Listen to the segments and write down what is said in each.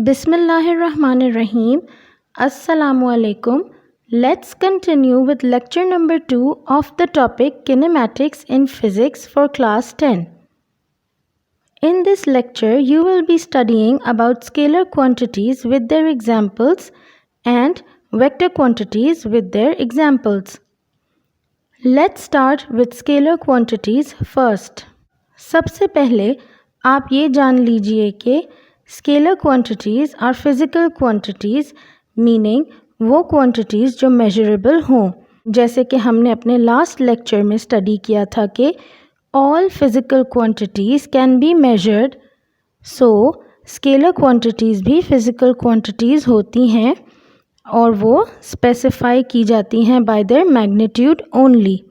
Bismillahirrahmanirrahim. Assalamu alaikum. Let's continue with lecture number 2 of the topic kinematics in physics for class 10. In this lecture, you will be studying about scalar quantities with their examples and vector quantities with their examples. Let's start with scalar quantities first. सबसे पहले आप ये जान लीजिए कि scalar quantities are physical quantities meaning वो quantities जो measurable हों, जैसे कि हमने अपने लास्ट लेक्चर में स्टडी किया था कि all physical quantities can be measured. So scalar quantities भी फिज़िकल क्वांटिटीज़ होती हैं और वो स्पेसिफाई की जाती हैं bye there magnitude only,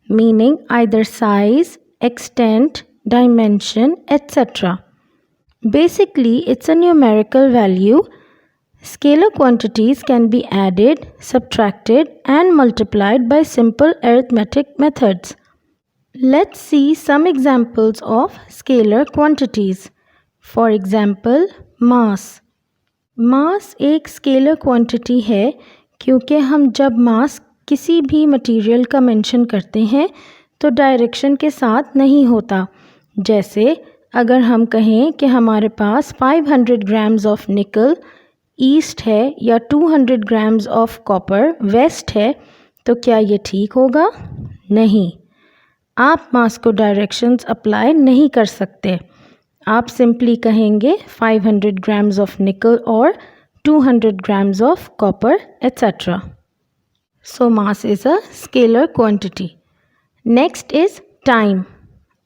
meaning either size, extent, dimension, etc. Basically, it's a numerical value. Scalar quantities can be added, subtracted, and multiplied by simple arithmetic methods. Let's see some examples of scalar quantities. For example, mass. मास एक scalar quantity है क्योंकि हम जब मास किसी भी material का mention करते हैं तो डायरेक्शन के साथ नहीं होता. जैसे अगर हम कहें कि हमारे पास 500 ग्राम्स ऑफ निकल ईस्ट है या 200 ग्राम्स ऑफ कॉपर वेस्ट है, तो क्या ये ठीक होगा? नहीं. आप मास को डायरेक्शंस अप्लाई नहीं कर सकते. आप सिंपली कहेंगे 500 ग्राम्स ऑफ निकल और 200 grams of copper etcetera. So mass is a scalar quantity. Next is time.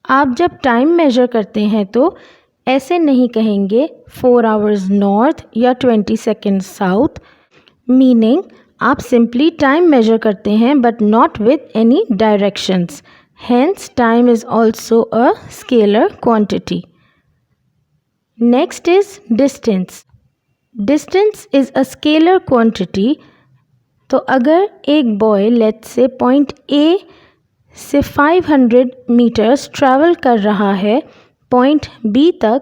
आप जब टाइम मेजर करते हैं तो ऐसे नहीं कहेंगे 4 आवर्स नॉर्थ या 20 सेकेंड्स साउथ, मीनिंग आप सिंपली टाइम मेजर करते हैं but not with any directions. Hence time is also a scalar quantity. Next is distance. Distance is a scalar quantity. तो अगर एक boy let's say point A से 500 metres travel कर रहा है पॉइंट बी तक,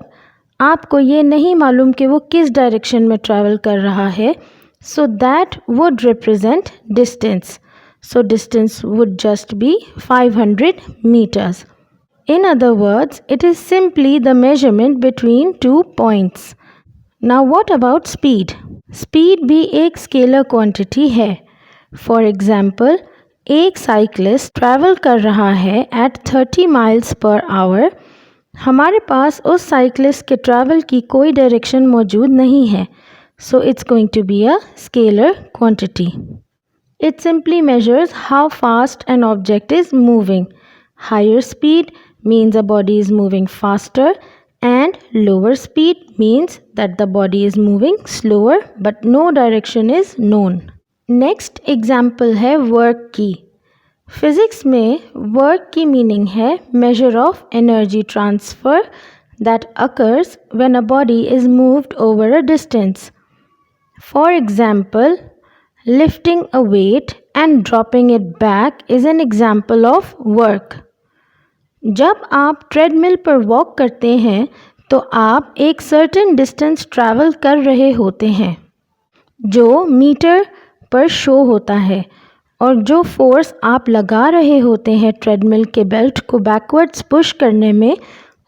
आपको ये नहीं मालूम कि वो किस डायरेक्शन में ट्रैवल कर रहा है, so that would represent distance. So distance would just be 500 meters. In other words, it is simply the measurement between 2 points. Now what about speed? Speed भी एक स्केलर क्वांटिटी है. For example, एक cyclist travel कर रहा है eight 30 miles per hour. हमारे पास उस cyclist के ट्रैवल की कोई डायरेक्शन मौजूद नहीं है, so it's going to be a scalar quantity. It simply measures how fast an object is moving. Higher speed means a body is moving faster and lower speed means that the body is moving slower but no direction is known. Next example है work की. Physics में work की meaning है measure of energy transfer that occurs when a body is moved over a distance. For example, lifting a weight and dropping it back is an example of work. जब आप treadmill पर walk करते हैं तो आप एक certain distance travel कर रहे होते हैं जो मीटर पर शो होता है, और जो फोर्स आप लगा रहे होते हैं ट्रेडमिल के बेल्ट को बैकवर्ड्स पुश करने में,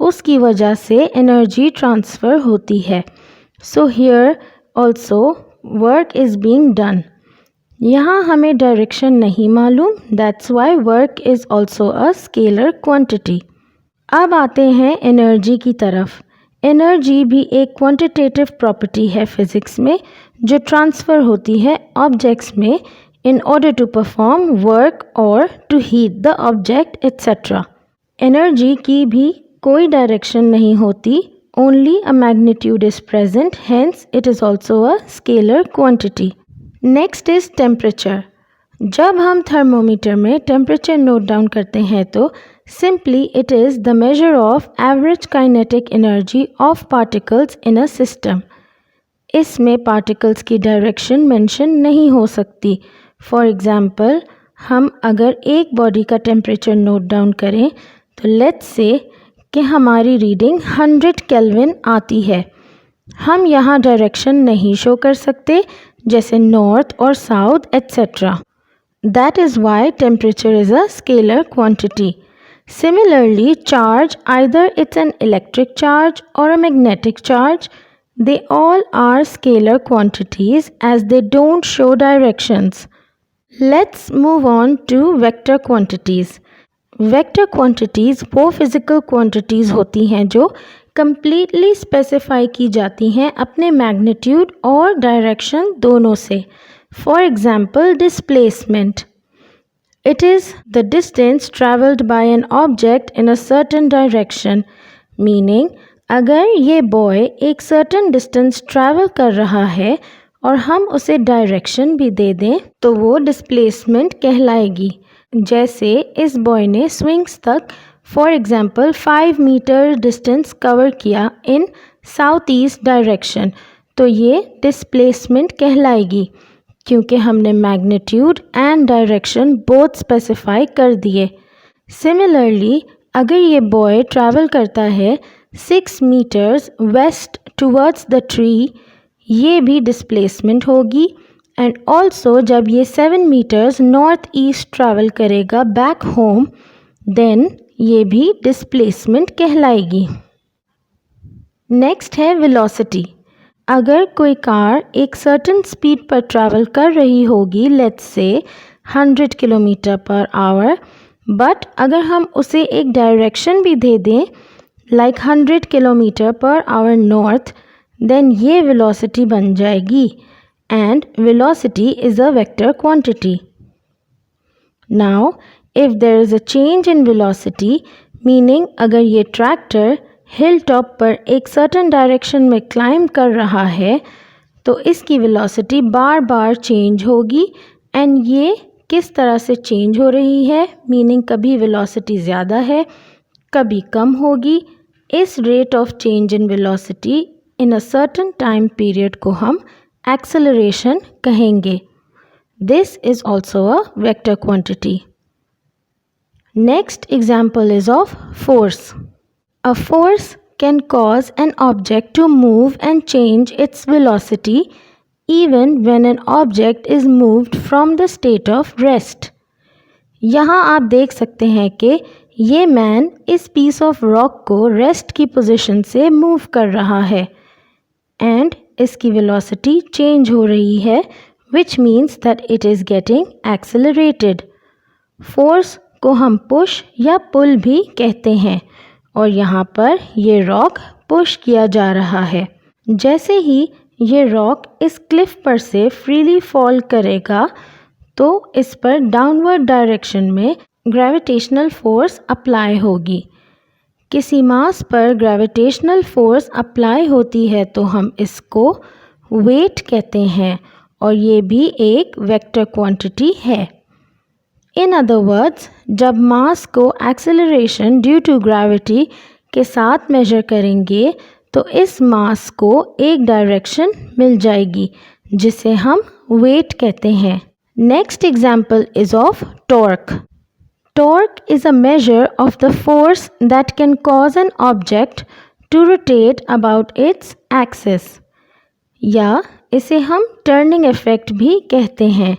उसकी वजह से एनर्जी ट्रांसफ़र होती है. So here also work is being done. यहाँ हमें डायरेक्शन नहीं मालूम, that's why work is also a scalar quantity. अब आते हैं एनर्जी की तरफ. एनर्जी भी एक क्वांटिटेटिव प्रॉपर्टी है फिज़िक्स में जो ट्रांसफ़र होती है ऑब्जेक्ट्स में in order to perform work or to heat the object etc. Energy की भी कोई डायरेक्शन नहीं होती, only a magnitude is present, hence it is also a scalar quantity. Next is temperature. जब हम थर्मोमीटर में टेम्परेचर नोट डाउन करते हैं तो simply it is the measure of average kinetic energy of particles in a system. इसमें particles की direction mention नहीं हो सकती. फॉर एग्ज़ाम्पल, हम अगर एक बॉडी का टेम्परेचर नोट डाउन करें तो लेट्स से कि हमारी रीडिंग 100 केल्विन आती है. हम यहाँ डायरेक्शन नहीं शो कर सकते जैसे नॉर्थ और south etcetera. That is why temperature is a scalar quantity. Similarly, charge, either it's an electric charge or a magnetic charge, they all are scalar quantities as they don't show directions. Let's move on to vector quantities. Vector quantities वो physical quantities होती हैं जो completely specify की जाती हैं अपने magnitude और direction दोनों से. For example, displacement. It is the distance traveled by an object in a certain direction. Meaning, अगर ये boy एक certain distance travel कर रहा है और हम उसे direction भी दे दें तो वो displacement कहलाएगी. जैसे इस boy ने swings तक for example 5 meter distance cover किया in southeast direction तो ये displacement कहलाएगी क्योंकि हमने magnitude and direction both specify कर दिए. सिमिलरली अगर ये बॉय ट्रैवल करता है 6 metres west towards the tree ये भी डिस्प्लेसमेंट होगी. एंड ऑल्सो जब ये 7 मीटर्स नॉर्थ ईस्ट ट्रैवल करेगा बैक होम देन ये भी डिस्प्लेसमेंट कहलाएगी. नेक्स्ट है वेलोसिटी. अगर कोई कार एक सर्टन स्पीड पर ट्रैवल कर रही होगी let's say 100 kilometre per hour but अगर हम उसे एक डायरेक्शन भी दे दें like 100 kilometre per hour north then ये वेलोसिटी बन जाएगी and velocity is a vector quantity. Now if there is a change in velocity meaning अगर ये ट्रैक्टर हिल टॉप पर एक सर्टन डायरेक्शन में क्लाइंब कर रहा है तो इसकी वेलोसिटी बार बार चेंज होगी. एंड ये किस तरह से चेंज हो रही है मीनिंग कभी वेलोसिटी ज़्यादा है कभी कम होगी. इस rate of change in velocity in a certain time period को हम एक्सेलरेशन कहेंगे. This is also a vector quantity. Next example is of force. A force can cause an object to move and change its velocity even when an object is moved from the state of rest. यहाँ आप देख सकते हैं कि ये man इस piece of rock को rest की पोजीशन से मूव कर रहा है एंड इसकी वेलोसिटी चेंज हो रही है which means that it is getting accelerated. Force को हम पुश या पुल भी कहते हैं और यहाँ पर ये रॉक पुश किया जा रहा है. जैसे ही ये रॉक इस क्लिफ पर से फ्रीली फॉल करेगा तो इस पर डाउनवर्ड डायरेक्शन में ग्रेविटेशनल फोर्स अप्लाई होगी. किसी मास पर ग्रेविटेशनल फोर्स अप्लाई होती है तो हम इसको वेट कहते हैं और ये भी एक वेक्टर क्वांटिटी है. इन अदर वर्ड्स जब मास को एक्सेलरेशन ड्यू टू ग्रेविटी के साथ मेजर करेंगे तो इस मास को एक डायरेक्शन मिल जाएगी जिसे हम वेट कहते हैं. Next example is of torque. Torque is a measure of the force that can cause an object to rotate about its axis या इसे हम टर्निंग इफेक्ट भी कहते हैं.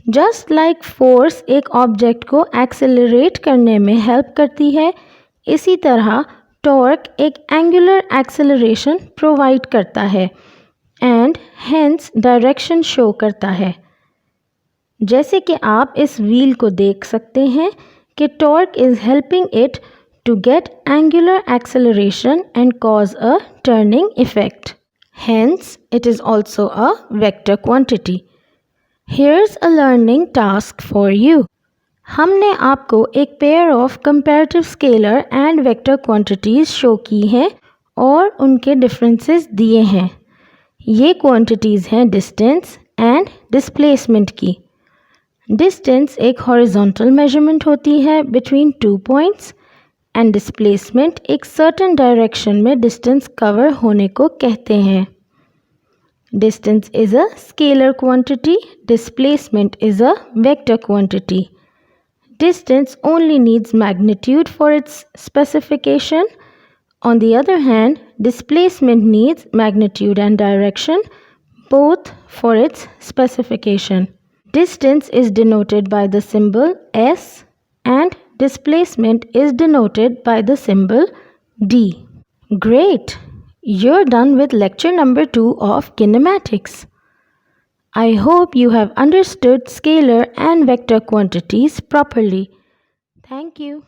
जस्ट लाइक फोर्स एक ऑब्जेक्ट को एक्सेलरेट करने में हेल्प करती है इसी तरह टॉर्क एक एंगुलर एक्सेलरेशन प्रोवाइड करता है एंड हेंस डायरेक्शन शो करता है. जैसे कि आप इस व्हील को देख सकते हैं कि torque is helping it to get angular acceleration and cause a turning effect. Hence, it is also a vector quantity. Here's a learning task for you. हमने आपको एक pair of comparative scalar and vector quantities show की हैं और उनके differences दिए हैं. ये क्वांटिटीज़ हैं डिस्टेंस एंड डिस्प्लेसमेंट की. डिस्टेंस एक हॉरिजॉन्टल मेजरमेंट होती है बिटवीन 2 पॉइंट्स एंड डिस्प्लेसमेंट एक सर्टेन डायरेक्शन में डिस्टेंस कवर होने को कहते हैं. Distance is a scalar quantity, displacement is a vector quantity. Distance only needs magnitude for its specification. On the other hand, Displacement needs magnitude and direction, both for its specification. Distance is denoted by the symbol S and displacement is denoted by the symbol D. Great! You're done with lecture number 2 of kinematics. I hope you have understood scalar and vector quantities properly. Thank you.